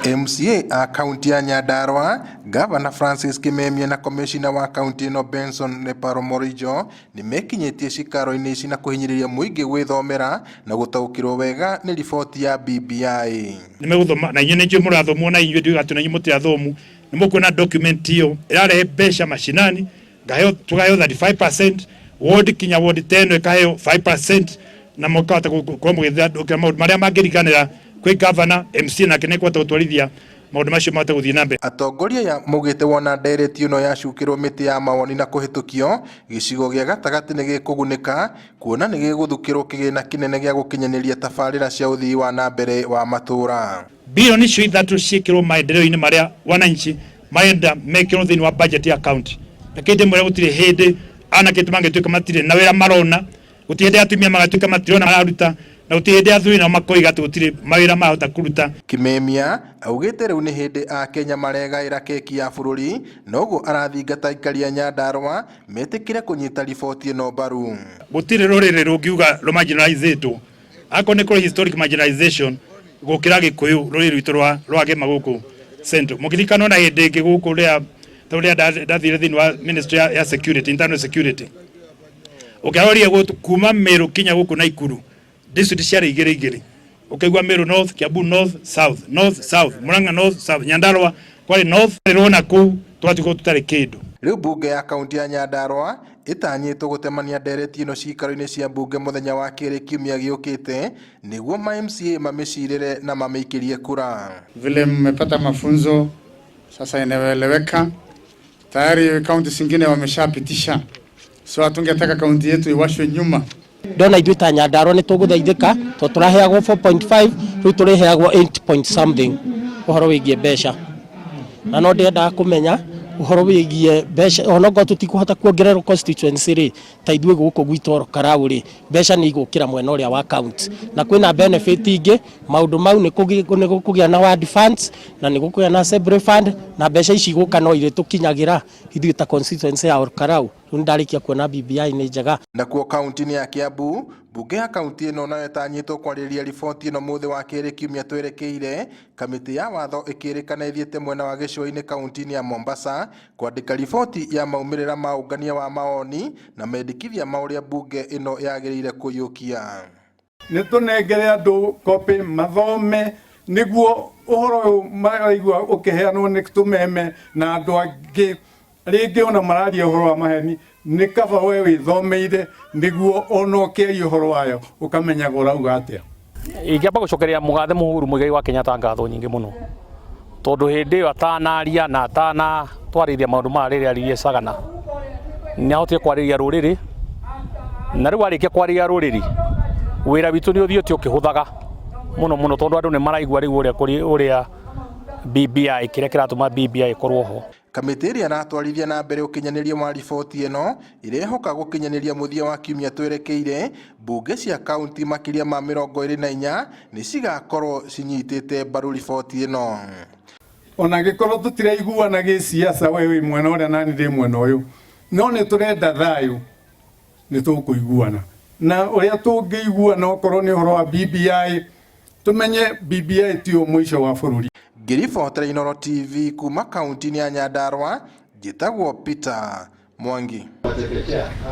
MCA a kaunti ya Nyandarua, Gavana Francis Kimemia na Commissioner wa kaunti no Benson Neparo Morijo ni mekinyetie cikaro-ini ici na kuhinyiriria muingi gwithomera na gutaukirwo wega ni riboti ya BBI. Nimeguthoma na inyu nje murathomwo na inyu ndio atuna inyu mutiathomu nimukwona document hiyo irarehe mbeca mashinani tugayo 35%, ward kinya ward 10 ikayo 5% na mukata kwa mugithia maria mangirikanira kwi governor MC na kinekwa tutwarithia maundu macio mate guthii na mbere. Atongoria ya mugite wona ndereti uno yacukirwo miti ya mawoni na kuhitukio gicigo gia gatagati ni gikugunika kuona ni giguthukirwo kigina kinene gia gukinyaniria tabarira cia uthii wa na mbere wa matura. Bilioni icio ithatu ciikirwo maendeleo-ini maria wananchi maenda mekirwo thiini wa budget ya county. Nakende mwera gutire hindi anake tumangituika matire na wira marona gutire atumia magatuika matire na mararuta na utihinde athuri na makoiga gutire mawira mahota kuruta. Kimemia augite riu ni hindi a Kenya maregaira keki ya bururi noguo arathingata aikari a Nyandarua metikire kunyita riboti ino mbaru. Gutire rurire rungiuga marginalizatwo akone ko historic marginalization gukira Gikuyu rurire rwitu rwa Gema guku central mukirikano na hindi ingi guku ria dathire thiini wa ministry ya security, internal security ukiroria kuma Meru kinya guku Naikuru district ciari igiri ukigwa Meru North, Kiambu North, South, Murang'a North, South, Nyandarua kwari North rona ku twatiko tutari kindu. Riu bunge ya kaunti ya Nyandarua itanyitwo gutemania ndereti ino cikaro-ini cia bunge muthenya wa kiri kiumia giukite niguo ma MCA mamicirire na mameikirie kura. Vile mmepata mafunzo sasa inaeleweka, tayari kaunti zingine wameshapitisha, so hatungetaka kaunti yetu iwashwe nyuma. Ndona ithuĩ ta Nyandarua nĩ tũgũthaithĩka to tũraheagwo 4.5 rĩu tũreheagwo 8 point something ũhoro wĩgiĩ mbeca na no ndĩendaga kũmenya ũhoro wĩgiĩ mbeca onokorwo tũtikũhota kuongererwo constituency rĩ ta ithuĩ gũkũ gwitũ Karau rĩ mbeca nĩ igũkĩra mwena ũrĩa wa county na kwĩna benefit ingĩ maũndũ mau nĩ gũkũgĩa na ward funds na nĩ gũkũgĩa na assembly fund na mbeca ici igũka no irĩ tũkinyagĩra ithuĩ ta constituency ya Karau ndarikia kuona BBI ni njega. Nakuo kaunti ya Kiambu bunge ya kaunti ino nayo itanyitwo kwariria riboti ino muthi wa kiri kiumia twerekeire kamiti ya watho ikirikana ithiete mwena wa gicua-ini kaunti ya Mombasa kwandika riboti ya maumirira ma ungania wa maoni na mendikithia mauria bunge ino yagiriire kuyukia. Ni tunengere andu kopi mathome niguo uhoro maraigua ukiheanwo ni tumeme na andu angi ringi ona mararia uhoro wa maheni ni kaba we withomeire niguo ono ke uhoro wayo ukamenya gorauga atia. Ingiamba gucokeria mugathe Uhuru Muigai wa Kenyatta ngatho nyingi muno tondu hindi iyo atanaria na atana twarithia maundu ma riria aririe Sagana ni ahotire kwariria ruriri na riu arikia kwariria ruriri wira witu ni uthio ti ukihuthaga muno tondu andu ni maraigua riu uria BBI kiria kiratuma BBI ikorwo ho. Kamiti iria natwarithia na mbere ukinyaniria wa riboti ino irehoka gukinyaniria muthia wa kiumia twerekeire bunge cia kaunti makiria ma 24 ni cigakorwo cinyitite mbaru riboti ino. Ona gikorwo tutiraiguana gi siasa wewe mwena uria nani ndi mwena uyu no ni turenda thayu ni tukuiguana na uria tungiguana okorwo ni uhoro wa BBI tumenye BBI tio mwisho wa bururi. Ngiribotera Inooro TV kuma kaunti ya Nyandarua njitagwo Peter Mwangi.